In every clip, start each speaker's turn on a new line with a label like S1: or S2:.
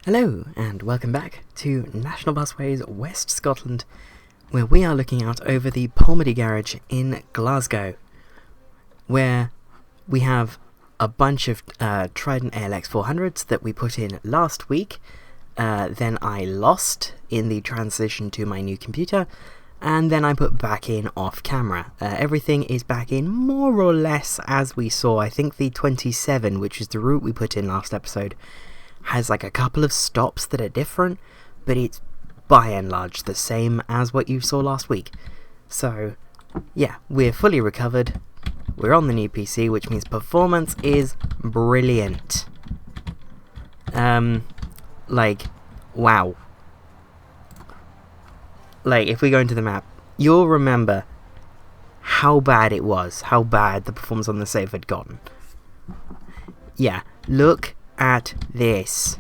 S1: Hello and welcome back to National Busways West Scotland, where we are looking out over the Polmady garage in Glasgow, where we have a bunch of Trident ALX400s that we put in last week. Then I lost in the transition to my new computer, and then I put back in off camera. Everything is back in more or less as we saw. I think the 27, which is the route we put in last episode, has like a couple of stops that are different, but it's by and large the same as what you saw last week. So yeah, we're fully recovered, we're on the new PC, which means performance is brilliant. Like, wow. Like, if we go into the map, you'll remember how bad it was, how bad the performance on the save had gotten. Yeah, look at this.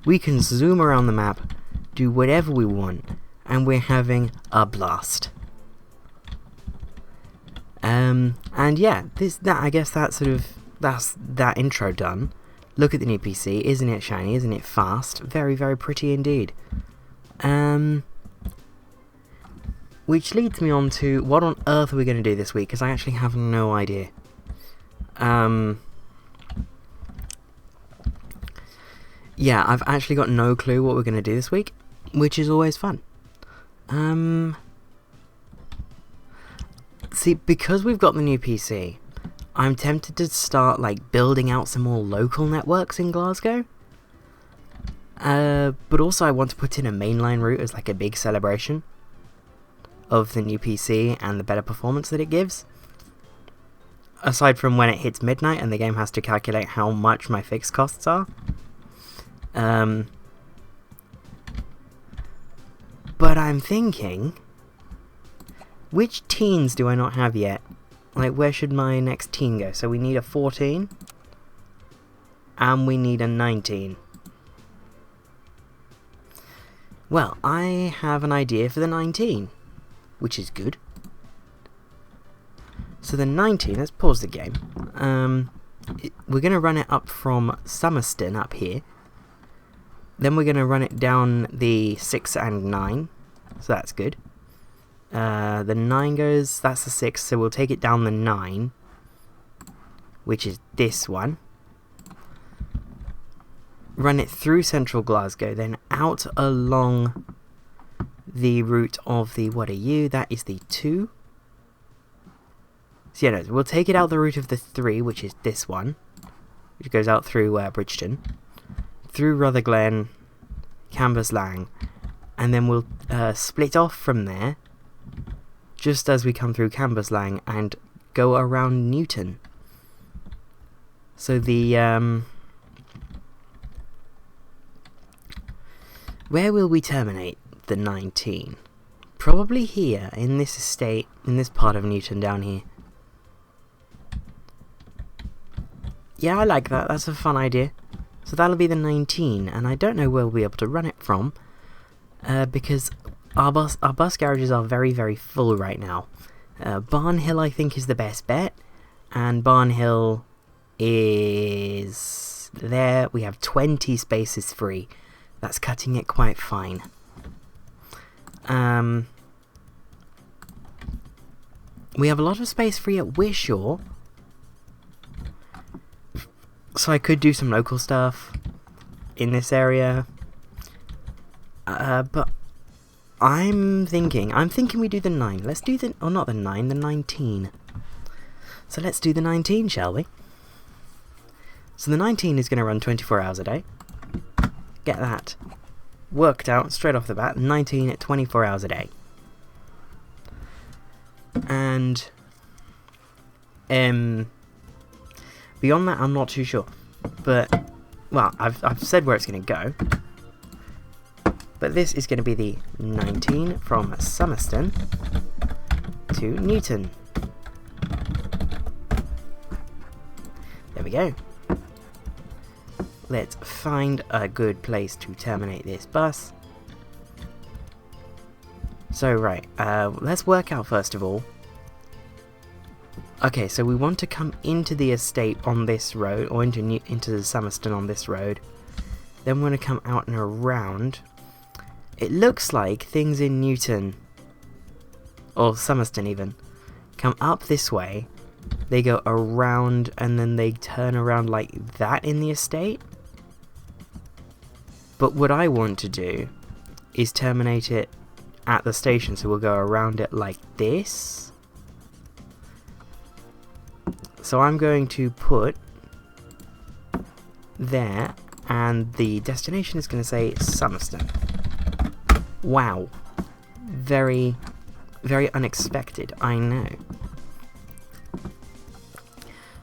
S1: We can zoom around the map, do whatever we want, and we're having a blast. And yeah, I guess that's that intro done. Look at the new PC, isn't it shiny, isn't it fast? Very, very pretty indeed. Which leads me on to what on earth are we going to do this week, because I actually have no idea. Yeah, I've actually got no clue what we're going to do this week, which is always fun. See, because we've got the new PC, I'm tempted to start, like, building out some more local networks in Glasgow. But also I want to put in a mainline route as, like, a big celebration of the new PC and the better performance that it gives. Aside from when it hits midnight and the game has to calculate how much my fixed costs are. But I'm thinking, which teens do I not have yet? Like, where should my next teen go? So we need a 14, and we need a 19. Well, I have an idea for the 19, which is good. So the 19, let's pause the game. We're going to run it up from Summerston up here. Then we're going to run it down the 6 and 9, so that's good. The 9 goes, that's the 6, so we'll take it down the 9, which is this one. Run it through central Glasgow, then out along the route of the, what are you? That is the 2. So yeah, no, we'll take it out the route of the 3, which is this one, which goes out through Bridgeton, through Rutherglen, Cambuslang, and then we'll split off from there, just as we come through Cambuslang, and go around Newton. So the, where will we terminate the 19? Probably here, in this estate, in this part of Newton down here. Yeah, I like that, that's a fun idea. So that'll be the 19, and I don't know where we'll be able to run it from, because our bus garages are very, very full right now. Barrhead, I think, is the best bet, and Barrhead is there. We have 20 spaces free. That's cutting it quite fine. We have a lot of space free at Wishaw, so I could do some local stuff in this area. But I'm thinking we do the 9. Let's do the, or not the 9, the 19. So let's do the 19, shall we? So the 19 is going to run 24 hours a day. Get that worked out straight off the bat. 19 at 24 hours a day. And beyond that, I'm not too sure. But, well, I've said where it's going to go. But this is going to be the 19 from Summerston to Newton. There we go. Let's find a good place to terminate this bus. So, right, let's work out first of all Okay, so we want to come into the estate on this road, or into Summerston on this road. Then we're going to come out and around. It looks like things in Newton, or Summerston even, come up this way, they go around, and then they turn around like that in the estate. But what I want to do is terminate it at the station, so we'll go around it like this. So I'm going to put there, and the destination is going to say Summerston. Wow. Very, very unexpected, I know.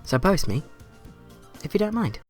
S1: So post me, if you don't mind.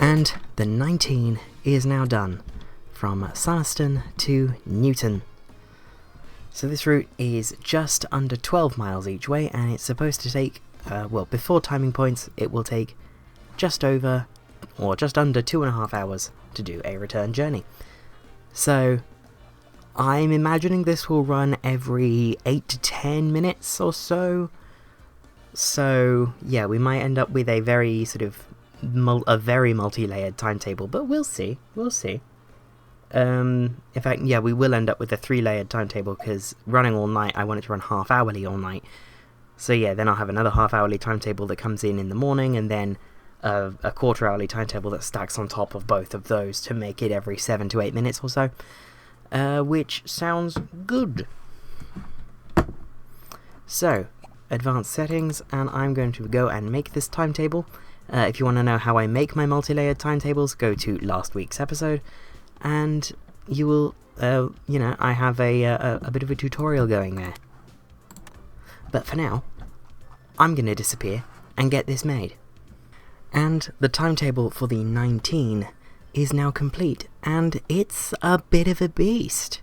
S1: And the 19 is now done, from Summerston to Newton. So this route is just under 12 miles each way, and it's supposed to take, well, before timing points, it will take just over, or just under 2.5 hours to do a return journey. So I'm imagining this will run every 8 to 10 minutes or so. So yeah, we might end up with a very sort of very multi-layered timetable, but we'll see. In fact, yeah, we will end up with a 3-layered timetable, because running all night, I want it to run half-hourly all night. So yeah, then I'll have another half-hourly timetable that comes in the morning, and then a quarter-hourly timetable that stacks on top of both of those to make it every 7 to 8 minutes or so, which sounds good. So, advanced settings, and I'm going to go and make this timetable. If you want to know how I make my multi-layered timetables, go to last week's episode, and you will, I have a bit of a tutorial going there. But for now, I'm going to disappear and get this made. And the timetable for the 19 is now complete, and it's a bit of a beast.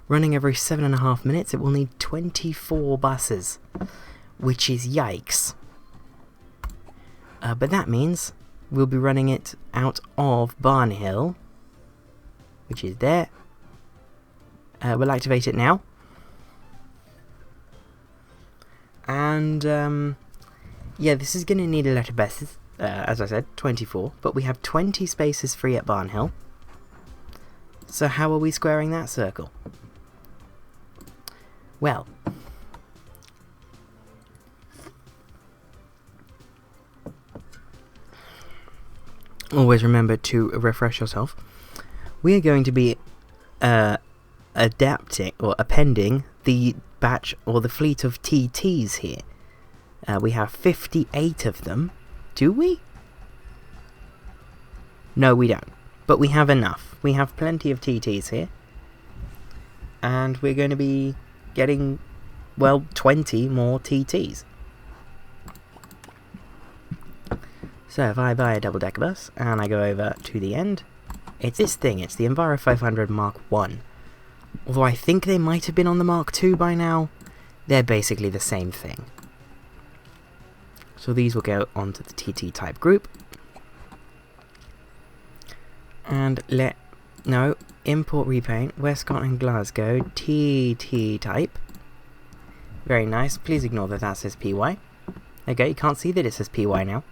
S1: Running every 7.5 minutes, it will need 24 buses, which is yikes. But that means we'll be running it out of Barrhead, which is there. We'll activate it now. And, yeah, this is going to need a lot of buses. As I said, 24. But we have 20 spaces free at Barrhead. So how are we squaring that circle? Well, always remember to refresh yourself. We are going to be adapting or appending the batch or the fleet of TTs here. We have 58 of them. Do we? No, we don't. But we have enough. We have plenty of TTs here. And we're going to be getting, well, 20 more TTs. So if I buy a double-decker bus, and I go over to the end, it's this thing, it's the Enviro500 Mark 1. Although I think they might have been on the Mark 2 by now, they're basically the same thing. So these will go onto the TT type group. And import repaint, Westcott and Glasgow, TT type. Very nice. Please ignore that says PY. There you go, you can't see that it says PY now.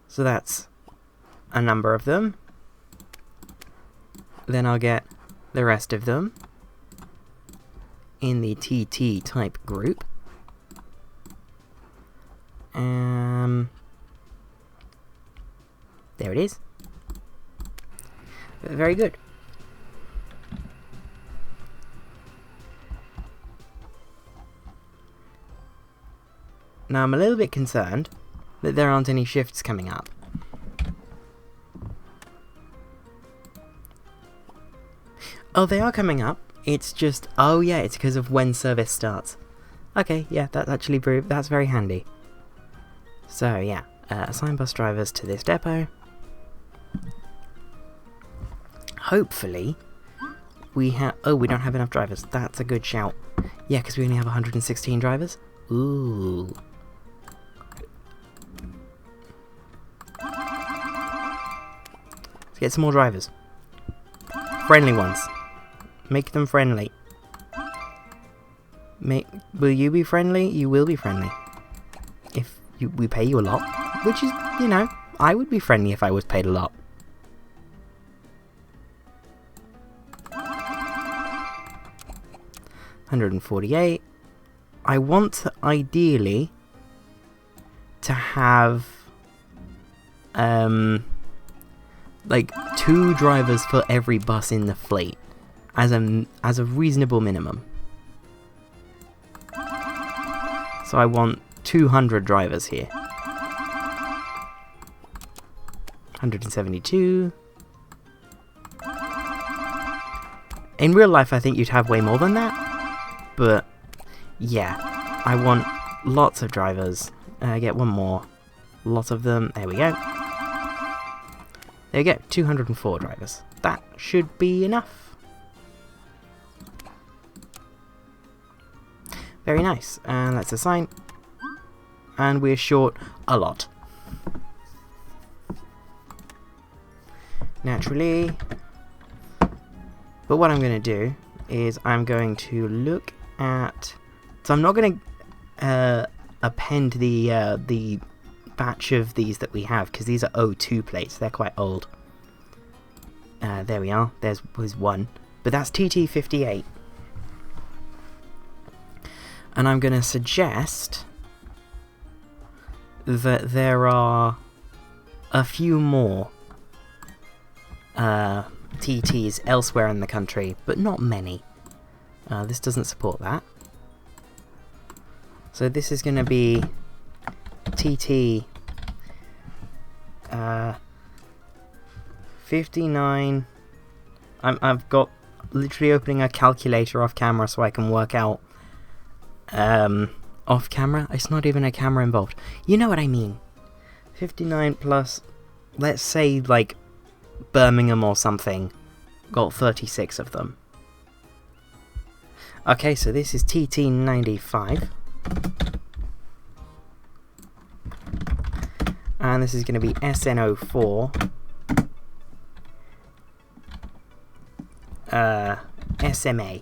S1: So that's a number of them. Then I'll get the rest of them in the TT type group. There it is. Very good. Now I'm a little bit concerned that there aren't any shifts coming up. Oh, they are coming up. It's just, oh yeah, it's because of when service starts. Okay, yeah, that's actually that's very handy. So yeah, assign bus drivers to this depot. Hopefully, we have... Oh, we don't have enough drivers. That's a good shout. Yeah, because we only have 116 drivers. Ooh. Let's get some more drivers. Friendly ones. Make them friendly. Will you be friendly? You will be friendly. If we pay you a lot. Which is, you know, I would be friendly if I was paid a lot. $148. I want, ideally, to have like 2 drivers for every bus in the fleet as a reasonable minimum. So I want 200 drivers here. 172. In real life, I think you'd have way more than that. But yeah, I want lots of drivers. Get one more. Lots of them. There we go. There you go. 204 drivers. That should be enough. Very nice. And let's assign. And we're short a lot. Naturally. But what I'm going to do is I'm going to look at... So I'm not going to append the batch of these that we have, because these are O2 plates. They're quite old. There we are. There's one. But that's TT58. And I'm going to suggest that there are a few more TTs elsewhere in the country, but not many. This doesn't support that. So this is going to be TT 59. I've got literally opening a calculator off camera so I can work out off camera. It's not even a camera involved. You know what I mean. 59 plus, let's say like Birmingham or something, got 36 of them. Okay, so this is TT95. And this is going to be SN04. SMA.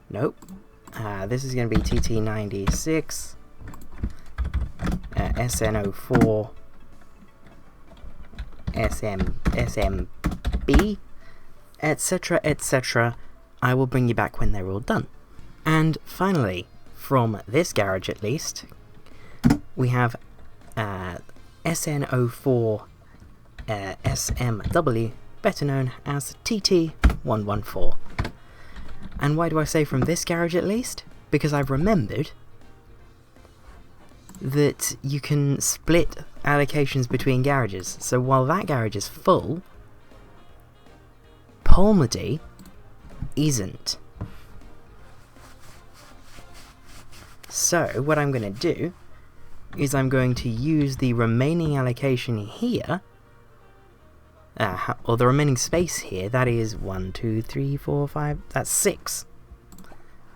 S1: Nope. This is going to be TT96. SN04. SMB. Etc. etc. I will bring you back when they're all done. And finally, from this garage at least, we have SN04 SMW, better known as TT114. And why do I say from this garage at least? Because I've remembered that you can split allocations between garages. So while that garage is full, Polmedy isn't. So what I'm going to do is I'm going to use the remaining allocation here, or the remaining space here, that is 1, 2, 3, 4, 5, that's 6,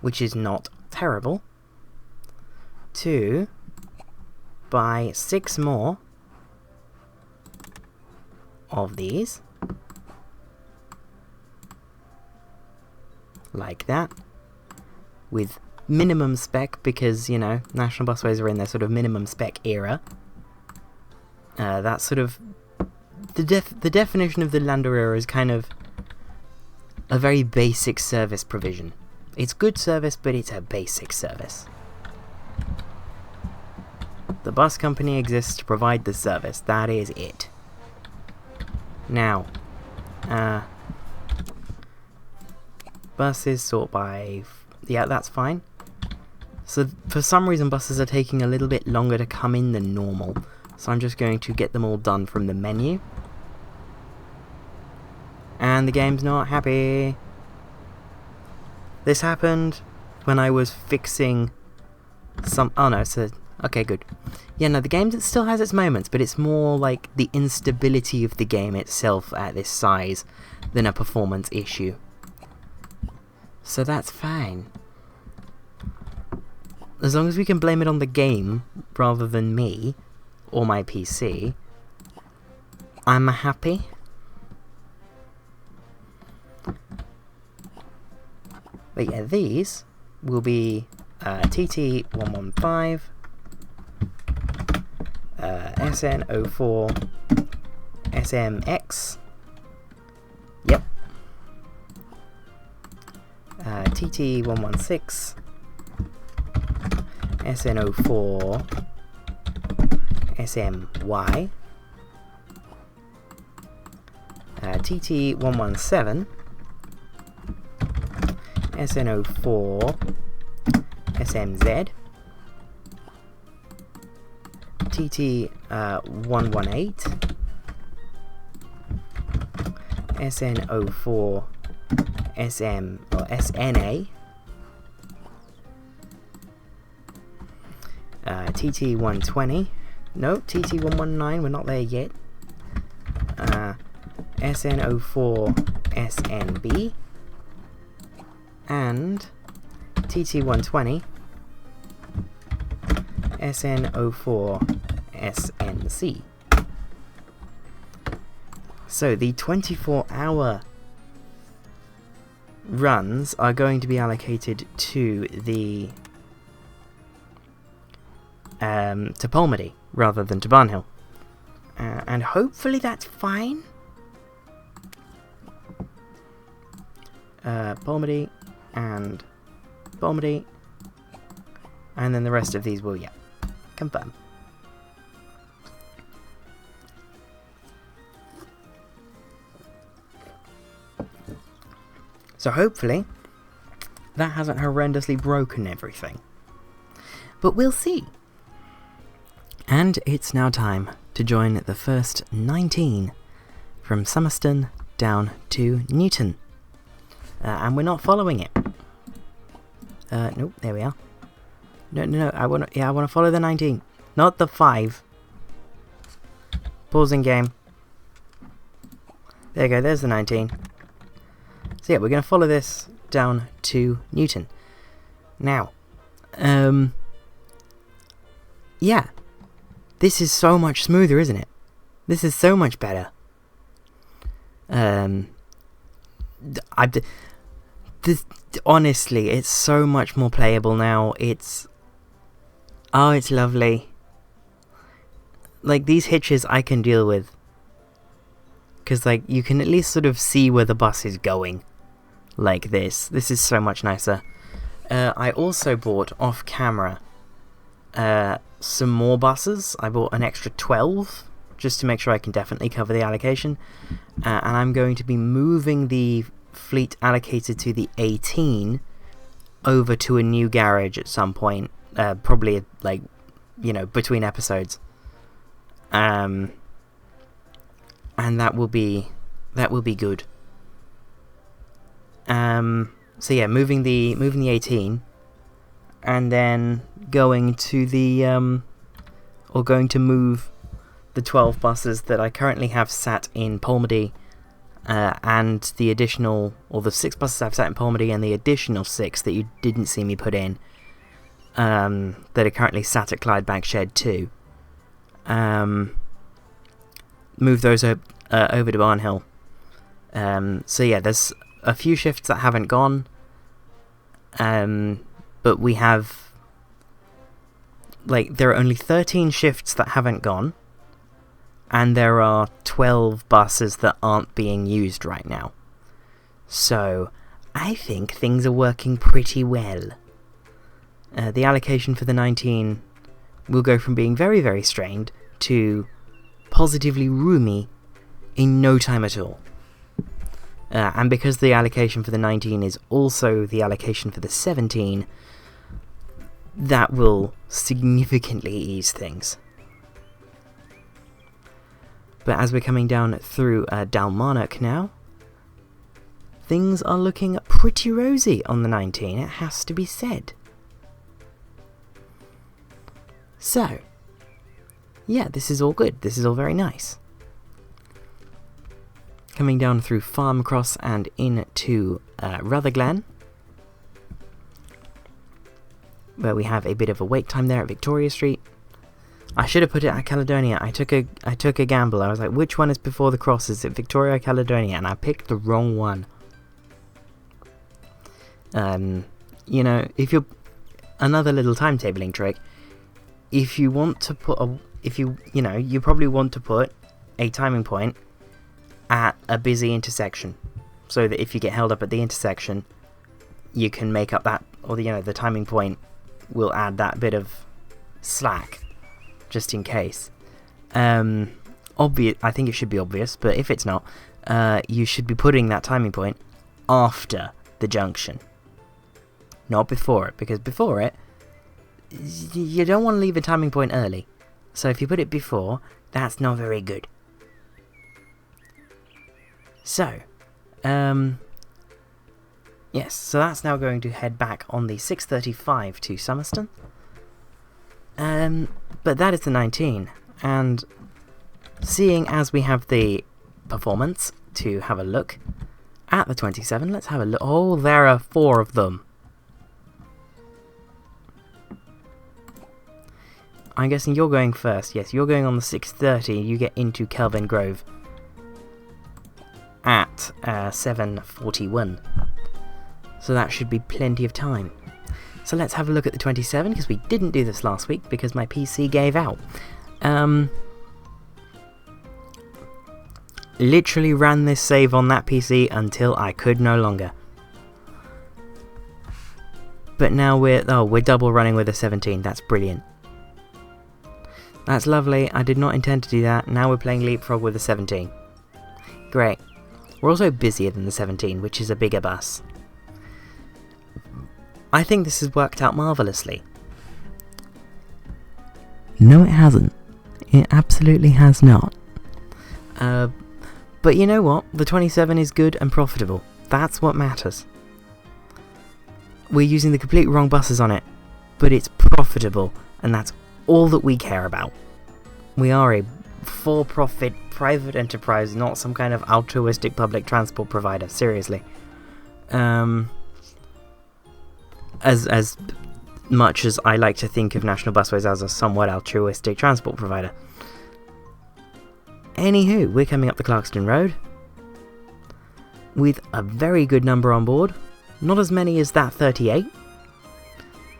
S1: which is not terrible, to buy 6 more of these, like that, with minimum spec, because, you know, National Busways are in their sort of minimum spec era. That's sort of the definition of the Lander era is kind of a very basic service provision. It's good service, but it's a basic service. The bus company exists to provide the service. That is it. Now, buses sort by... yeah, that's fine. So, for some reason, buses are taking a little bit longer to come in than normal. So I'm just going to get them all done from the menu. And the game's not happy. This happened when I was fixing some... oh no, it's a... okay, good. Yeah, no, the game still has its moments, but it's more like the instability of the game itself at this size than a performance issue. So that's fine. As long as we can blame it on the game rather than me or my PC, I'm happy. But yeah, these will be TT115, SN04, SMX, yep, TT116, SN04, SMY, TT117, SN04, SMZ, TT118, SN04, SM or SNA, TT120, no, TT119, we're not there yet, SN04, SNB, and TT120, SN04, SNC. So the 24-hour runs are going to be allocated to the to Polmedy rather than to Barnhill, and hopefully that's fine. Polmedy and Polmedy, and then the rest of these will, yeah, confirm. So hopefully that hasn't horrendously broken everything, but we'll see. And it's now time to join the first 19 from Summerston down to Newton. And we're not following it. Nope, there we are. No, I want to follow the 19, not the 5. Pausing game. There you go, there's the 19. So yeah, we're going to follow this down to Newton. Now, yeah, this is so much smoother, isn't it? This is so much better. Honestly, it's so much more playable now. It's lovely. Like, these hitches I can deal with, because, like, you can at least sort of see where the bus is going. Like this. This is so much nicer. I also bought off camera some more buses. I bought an extra 12 just to make sure I can definitely cover the allocation. And I'm going to be moving the fleet allocated to the 18 over to a new garage at some point. Probably, like, you know, between episodes. And that will be good. So yeah, moving the 18, and then going to the going to move the 12 buses that I currently have sat in Polmedy, and the additional, or the 6 buses I've sat in Polmedy, and the additional 6 that you didn't see me put in, that are currently sat at Clydebank Shed 2. Move those over to Barnhill. So yeah, there's a few shifts that haven't gone. but we have, like, there are only 13 shifts that haven't gone, and there are 12 buses that aren't being used right now. So, I think things are working pretty well. The allocation for the 19 will go from being very, very strained to positively roomy in no time at all. And because the allocation for the 19 is also the allocation for the 17, that will significantly ease things. But as we're coming down through Dalmarnock now, things are looking pretty rosy on the 19, it has to be said. So, yeah, this is all good, this is all very nice. Coming down through Farm Cross and into Rutherglen, where we have a bit of a wait time there at Victoria Street. I should have put it at Caledonia. I took a gamble. I was like, which one is before the cross? Is it Victoria or Caledonia? And I picked the wrong one. You know, if you're another little timetabling trick, if you want to put you probably want to put a timing point at a busy intersection, so that if you get held up at the intersection, you can make up that, or the timing point will add that bit of slack, just in case. I think it should be obvious, but if it's not, you should be putting that timing point after the junction, not before it, because before it, you don't want to leave a timing point early. So if you put it before, that's not very good. So, yes, so that's now going to head back on the 6:35 to Summerston. But that is the 19, and seeing as we have the performance to have a look at the 27, let's have a look. Oh, there are 4 of them. I'm guessing you're going first. Yes, you're going on the 6:30. You get into Kelvingrove at 7:41. So that should be plenty of time. So let's have a look at the 27, because we didn't do this last week because my PC gave out. Literally ran this save on that PC until I could no longer. But now we're double running with a 17. That's brilliant. That's lovely. I did not intend to do that. Now we're playing Leapfrog with a 17. Great. We're also busier than the 17, which is a bigger bus. I think this has worked out marvellously. No, it hasn't. It absolutely has not. But you know what? The 27 is good and profitable. That's what matters. We're using the complete wrong buses on it, but it's profitable, and that's all that we care about. We are a for-profit private enterprise, not some kind of altruistic public transport provider. Seriously. As much as I like to think of National Busways as a somewhat altruistic transport provider. Anywho, we're coming up the Clarkston Road with a very good number on board. Not as many as that 38,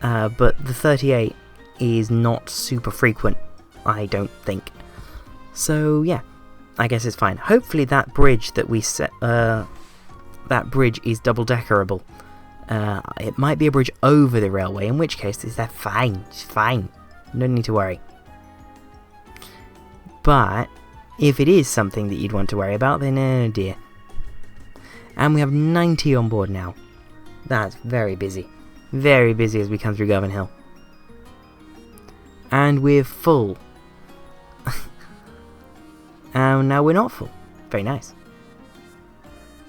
S1: but the 38 is not super frequent, I don't think. So yeah, I guess it's fine. Hopefully that bridge that we set, that bridge is double-deckerable. It might be a bridge over the railway, in which case it's fine. It's fine. No need to worry. But if it is something that you'd want to worry about, then oh dear. And we have 90 on board now. That's very busy. Very busy as we come through Govan Hill. And we're full. Now we're not full. Very nice.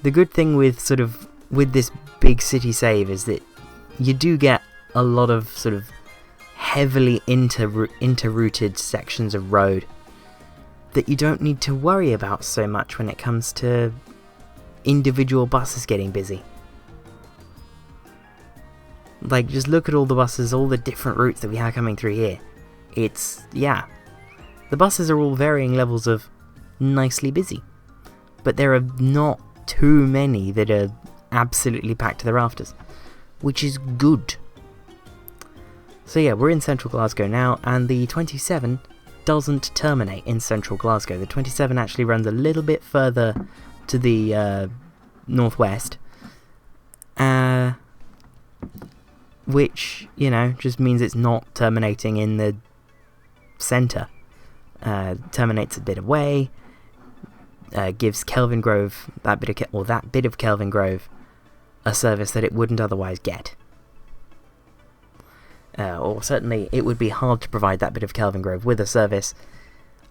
S1: The good thing with this big city save is that you do get a lot of sort of heavily interrouted sections of road that you don't need to worry about so much when it comes to individual buses getting busy. Like, just look at all the buses, all the different routes that we have coming through here. The buses are all varying levels of nicely busy, but there are not too many that are absolutely packed to the rafters. which is good. So yeah, we're in central Glasgow now, and the 27 doesn't terminate in central Glasgow. The 27 actually runs a little bit further to the northwest, which, you know, just means it's not terminating in the centre. Terminates a bit away, gives Kelvingrove, that bit of Kelvingrove, a service that it wouldn't otherwise get. Or certainly it would be hard to provide that bit of Kelvingrove with a service.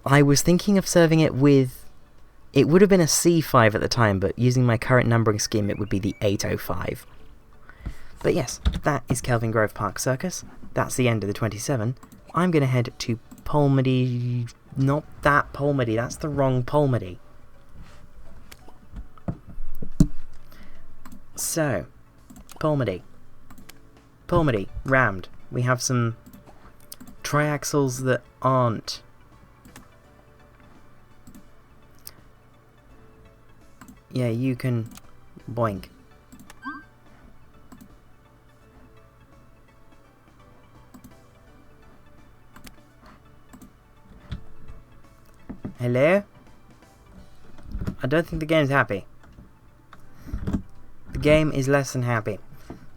S1: I was thinking of serving it with... It would have been a C5 at the time, but using my current numbering scheme it would be the 805. But yes, that is Kelvingrove Park Circus. That's the end of the 27. I'm going to head to Polmady... Not that Polmady, that's the wrong Polmady. So, Polmady, rammed. We have some triaxles that aren't. Yeah, you can boink. Hello? I don't think the game's happy. The game is less than happy.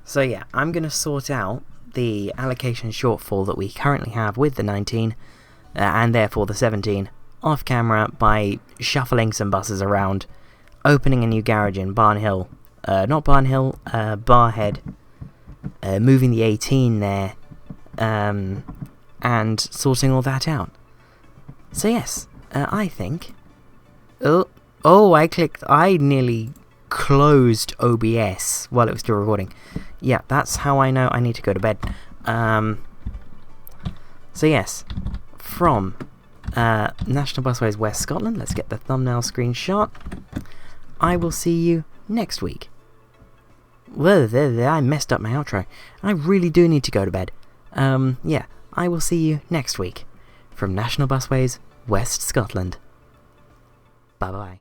S1: So yeah, I'm going to sort out the allocation shortfall that we currently have with the 19, and therefore the 17, off camera by shuffling some buses around, opening a new garage in Barrhead, moving the 18 there, and sorting all that out. So yes, I think... I nearly closed OBS while it was still recording. Yeah, that's how I know I need to go to bed. So yes, from National Busways West Scotland, let's get the thumbnail screenshot. I will see you next week. Well, I messed up my outro. I really do need to go to bed. Yeah, I will see you next week from National Busways West Scotland. Bye-bye.